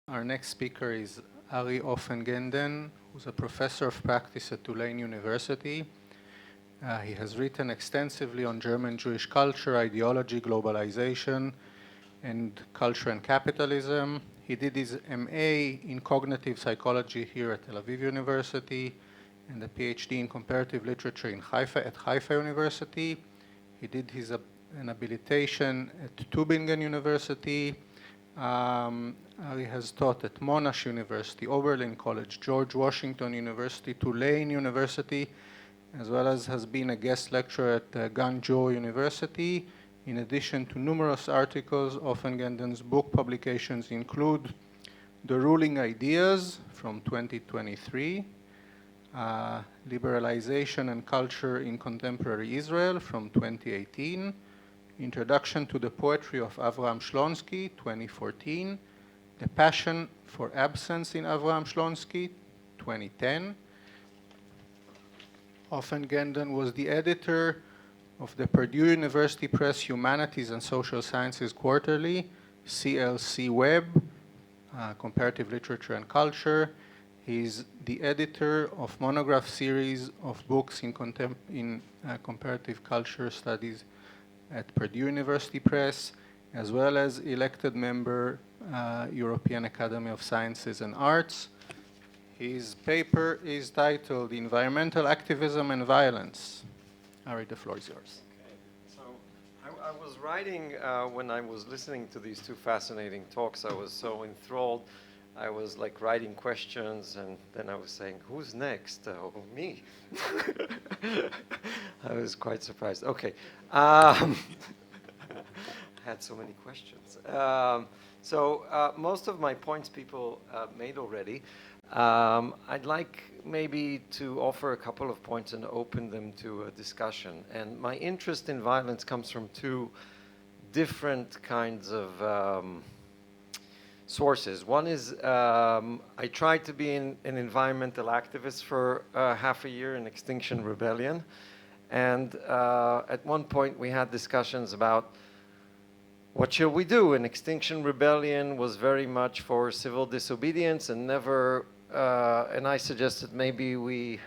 Our next speaker is Ari Ofengenden, who's a professor of practice at Tulane University. He has written extensively on German Jewish culture, ideology, globalization, and culture and capitalism. He did his MA in cognitive psychology here at Tel Aviv University and a PhD in comparative literature at Haifa University. He did an habilitation at Tübingen University. Ari has taught at Monash University, Oberlin College, George Washington University, Tulane University, as well as has been a guest lecturer at Guangzhou University. In addition to numerous articles, Ofengenden's book publications include The Ruling Ideas from 2023, Liberalization and Culture in Contemporary Israel from 2018, Introduction to the Poetry of Avraham Shlonsky, 2014, The Passion for Absence in Avraham Shlonsky, 2010. Ofengenden was the editor of the Purdue University Press Humanities and Social Sciences Quarterly, CLC Web, Comparative Literature and Culture. He's the editor of monograph series of books in comparative culture studies at Purdue University Press, as well as elected member, European Academy of Sciences and Arts. His paper is titled Environmental Activism and Violence. Ari, the floor is yours. Okay. So I was writing, when I was listening to these two fascinating talks, I was so enthralled. I was like writing questions, and then I was saying, who's next? Oh, me. I was quite surprised. Okay. I had so many questions. Most of my points people made already. I'd like maybe to offer a couple of points and open them to a discussion. And my interest in violence comes from two different kinds of sources. One is I tried to be an environmental activist for half a year in Extinction Rebellion. And at one point we had discussions about what shall we do? And Extinction Rebellion was very much for civil disobedience and never, and I suggested maybe we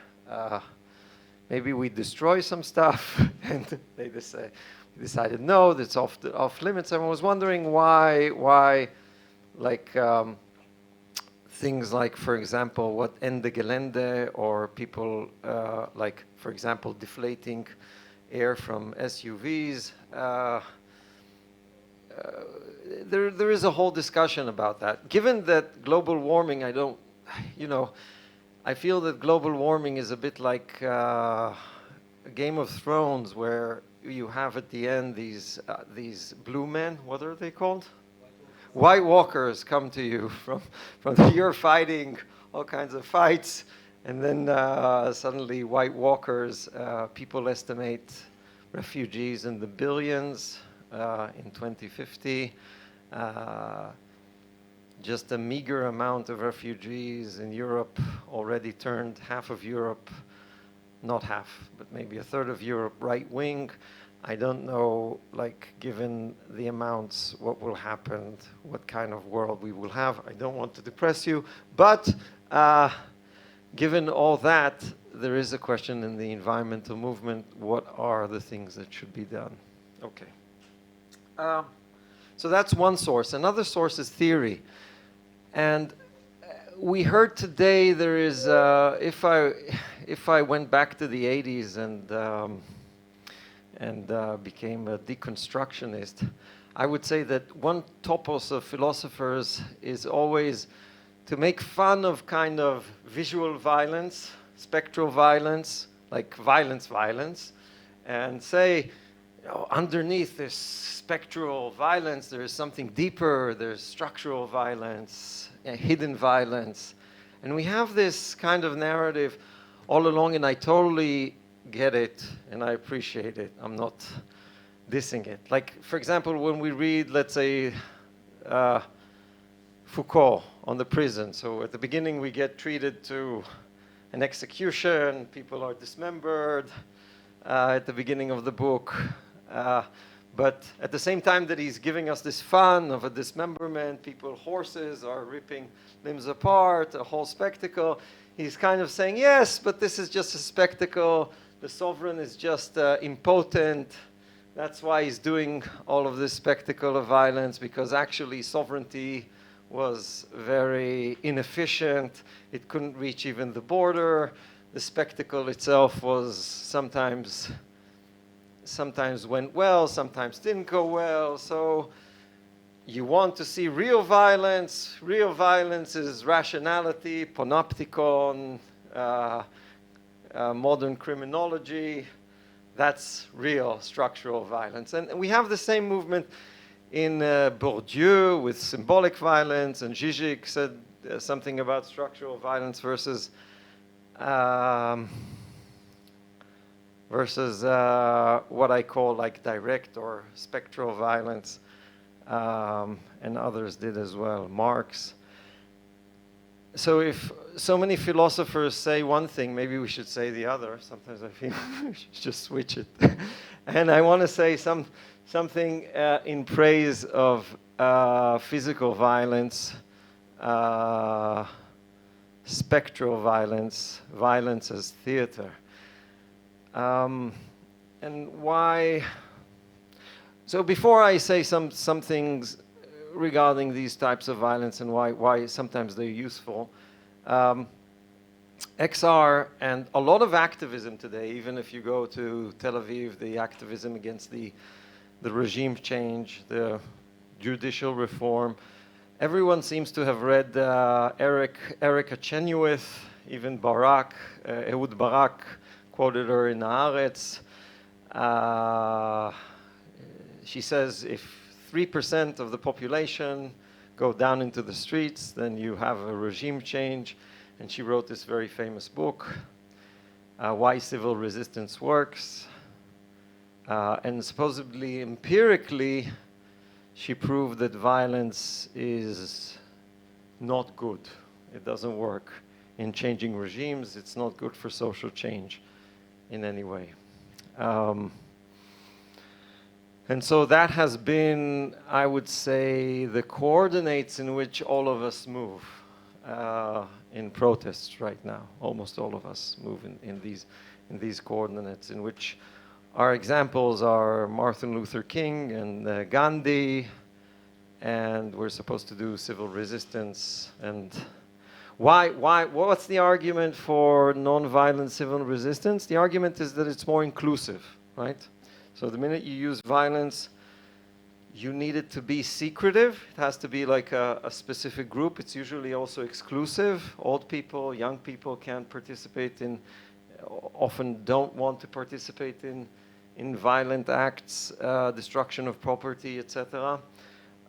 destroy some stuff. And they decided no, that's off limits. And I was wondering why like things like, for example, what Ende Gelände, or people like, for example, deflating air from SUVs. There is a whole discussion about that. Given that global warming, I feel that global warming is a bit like a Game of Thrones, where you have at the end these blue men. What are they called? White Walkers come to you from you're fighting all kinds of fights, and then suddenly White Walkers, people estimate refugees in the billions in 2050. Just a meager amount of refugees in Europe already turned half of Europe, not half, but maybe a third of Europe right wing. I don't know, like, given the amounts, what will happen, what kind of world we will have. I don't want to depress you, but given all that, there is a question in the environmental movement: what are the things that should be done? Okay. So that's one source. Another source is theory. And we heard today there is, if I went back to the 80s and became a deconstructionist, I would say that one topos of philosophers is always to make fun of kind of visual violence, spectral violence, like violence, and say, underneath this spectral violence, there is something deeper, there's structural violence, hidden violence. And we have this kind of narrative all along, and I totally get it, and I appreciate it. I'm not dissing it. Like, for example, when we read, let's say, Foucault on the prison. So at the beginning, we get treated to an execution, people are dismembered at the beginning of the book. But at the same time that he's giving us this fun of a dismemberment, horses are ripping limbs apart, a whole spectacle, he's kind of saying, yes, but this is just a spectacle. The sovereign is just impotent. That's why he's doing all of this spectacle of violence, because actually sovereignty was very inefficient. It couldn't reach even the border. The spectacle itself was sometimes went well, sometimes didn't go well. So you want to see real violence. Real violence is rationality, panopticon, modern criminology. That's real structural violence. And we have the same movement in Bourdieu with symbolic violence, and Zizek said something about structural violence versus what I call like direct or spectral violence, and others did as well, Marx. So if so many philosophers say one thing, maybe we should say the other. Sometimes I feel we should just switch it. And I want to say something in praise of physical violence, spectral violence, violence as theater. And why? So before I say some things regarding these types of violence and why sometimes they're useful, XR and a lot of activism today, even if you go to Tel Aviv, the activism against the regime change, the judicial reform, everyone seems to have read Erika Chenoweth, even Barak, Ehud Barak quoted her in Haaretz. She says if 3% of the population go down into the streets, then you have a regime change. And she wrote this very famous book, Why Civil Resistance Works. And supposedly, empirically, she proved that violence is not good. It doesn't work in changing regimes. It's not good for social change in any way. And so that has been, I would say, the coordinates in which all of us move in protests right now. Almost all of us move in these coordinates, in which our examples are Martin Luther King and Gandhi, and we're supposed to do civil resistance. And what's the argument for nonviolent civil resistance? The argument is that it's more inclusive, right? So the minute you use violence, you need it to be secretive. It has to be like a specific group. It's usually also exclusive. Old people, young people can't participate in, often don't want to participate in violent acts, destruction of property, etc.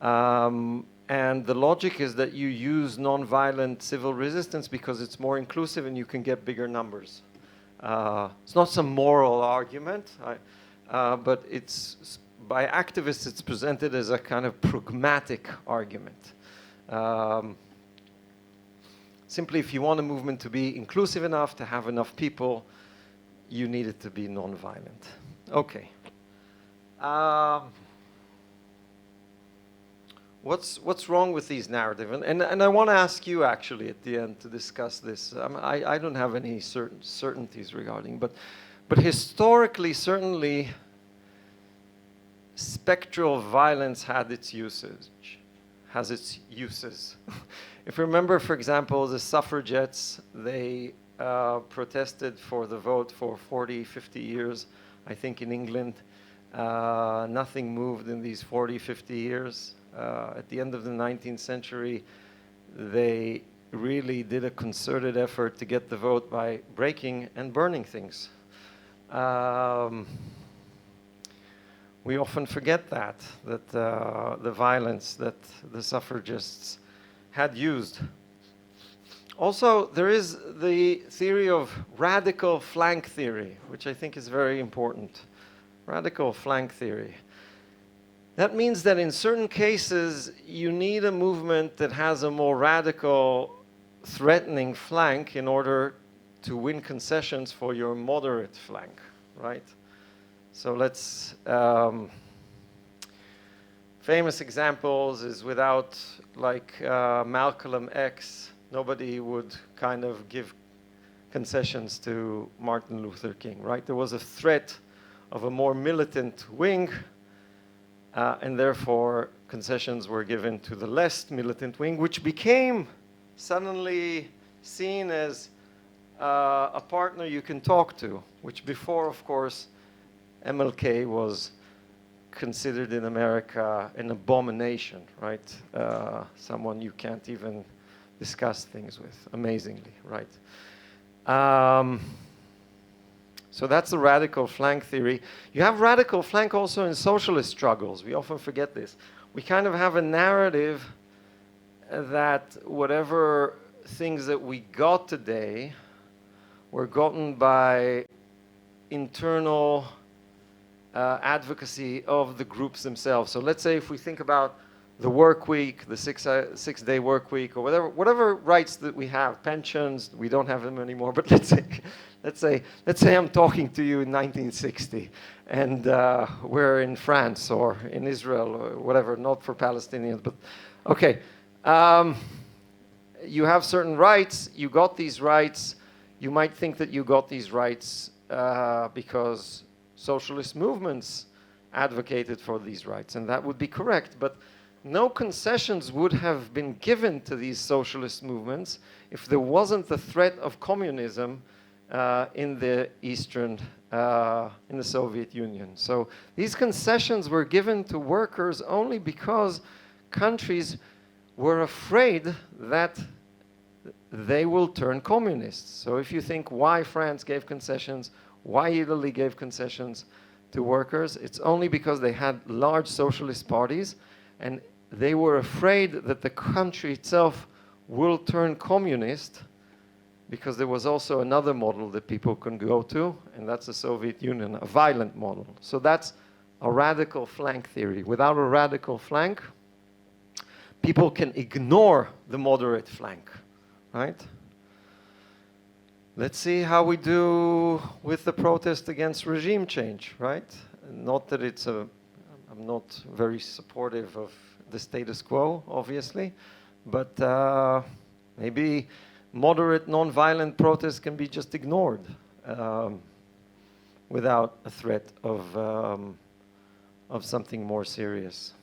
And the logic is that you use nonviolent civil resistance because it's more inclusive and you can get bigger numbers. It's not some moral argument, but it's, by activists, it's presented as a kind of pragmatic argument. Simply, if you want a movement to be inclusive enough, to have enough people, you need it to be nonviolent. Okay. What's wrong with these narratives? And I want to ask you, actually, at the end to discuss this. I don't have any certainties regarding, but historically, certainly, spectral violence has its uses. If you remember, for example, the suffragettes, they protested for the vote for 40, 50 years, I think, in England. Nothing moved in these 40, 50 years. At the end of the 19th century, they really did a concerted effort to get the vote by breaking and burning things. We often forget that the violence that the suffragists had used. Also, there is the theory of radical flank theory, which I think is very important. Radical flank theory. That means that in certain cases, you need a movement that has a more radical, threatening flank in order to win concessions for your moderate flank, right? So let's famous examples is without like Malcolm X, nobody would kind of give concessions to Martin Luther King, right? There was a threat of a more militant wing, and therefore concessions were given to the less militant wing, which became suddenly seen as a partner you can talk to, which before, of course, MLK was considered in America an abomination, right? Someone you can't even discuss things with, amazingly, right? So that's the radical flank theory. You have radical flank also in socialist struggles. We often forget this. We kind of have a narrative that whatever things that we got today were gotten by internal advocacy of the groups themselves. So let's say if we think about the work week, the six-day work week, or whatever rights that we have, pensions, we don't have them anymore. But let's say I'm talking to you in 1960, and we're in France or in Israel or whatever, not for Palestinians, but okay. You have certain rights. You got these rights. You might think that you got these rights because socialist movements advocated for these rights, and that would be correct. But no concessions would have been given to these socialist movements if there wasn't the threat of communism in the Eastern, in the Soviet Union. So these concessions were given to workers only because countries were afraid that they will turn communists. So if you think why France gave concessions, why Italy gave concessions to workers, it's only because they had large socialist parties, and they were afraid that the country itself will turn communist, because there was also another model that people can go to, and that's the Soviet Union, a violent model. So that's a radical flank theory. Without a radical flank, people can ignore the moderate flank, right? Let's see how we do with the protest against regime change, right? Not that I'm not very supportive of the status quo, obviously, but maybe moderate, non-violent protests can be just ignored without a threat of something more serious.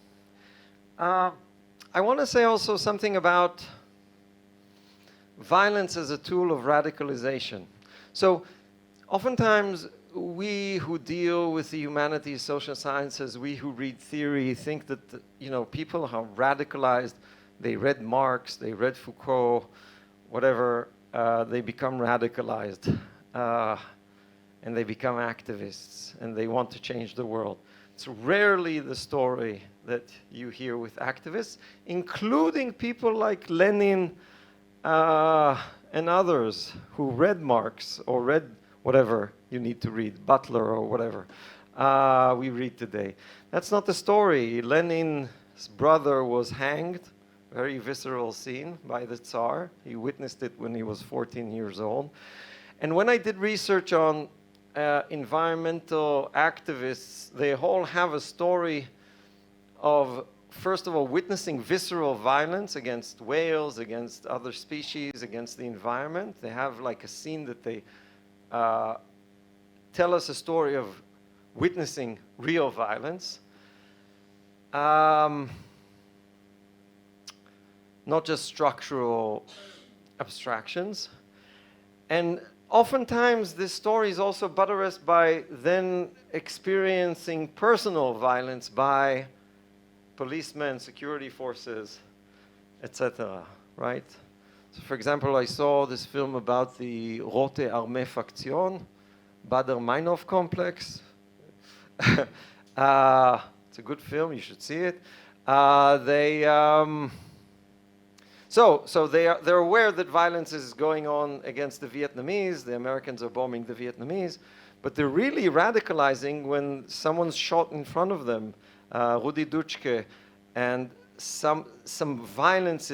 I want to say also something about violence as a tool of radicalization. So oftentimes we who deal with the humanities, social sciences, we who read theory think that, people are radicalized. They read Marx, they read Foucault, whatever, they become radicalized and they become activists and they want to change the world. It's rarely the story that you hear with activists, including people like Lenin and others who read Marx or read whatever you need to read, Butler or whatever we read today. That's not the story. Lenin's brother was hanged, very visceral scene, by the Tsar. He witnessed it when he was 14 years old. And when I did research on environmental activists, they all have a story of, first of all, witnessing visceral violence against whales, against other species, against the environment. They have like a scene that they tell us a story of witnessing real violence. Not just structural abstractions. And oftentimes this story is also buttressed by then experiencing personal violence by policemen, security forces, etc., right? So for example, I saw this film about the Rote Armee Fraktion, Baader-Meinhof complex. It's a good film, you should see it. So they're aware that violence is going on against the Vietnamese. The Americans are bombing the Vietnamese, but they're really radicalizing when someone's shot in front of them, Rudi Dutschke, and some violence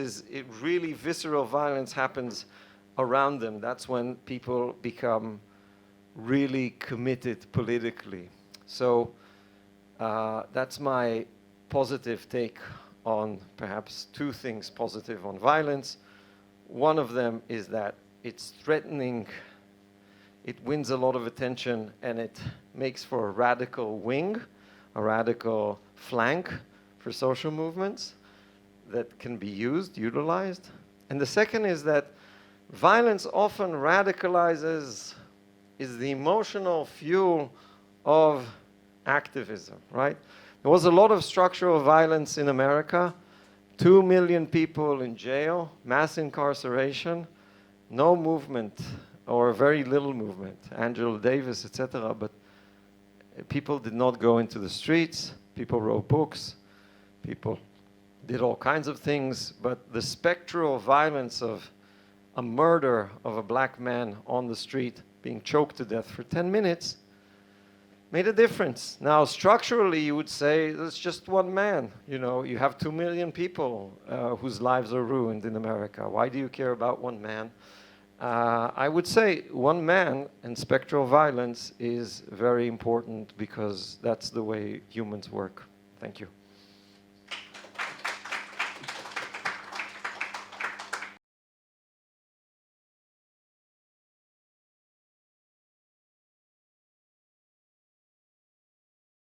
really visceral violence happens around them. That's when people become really committed politically. So that's my positive take on perhaps two things positive on violence. One of them is that it's threatening, it wins a lot of attention, and it makes for a radical wing, a radical flank for social movements that can be used, utilized. And the second is that violence often radicalizes, is the emotional fuel of activism, right? There was a lot of structural violence in America, 2 million people in jail, mass incarceration, no movement or very little movement, Angela Davis, etc. But people did not go into the streets, people wrote books, people did all kinds of things, but the spectral violence of a murder of a black man on the street being choked to death for 10 minutes made a difference. Now, structurally, you would say that's just one man. You know, you have 2 million people whose lives are ruined in America. Why do you care about one man? I would say one man and spectral violence is very important because that's the way humans work. Thank you.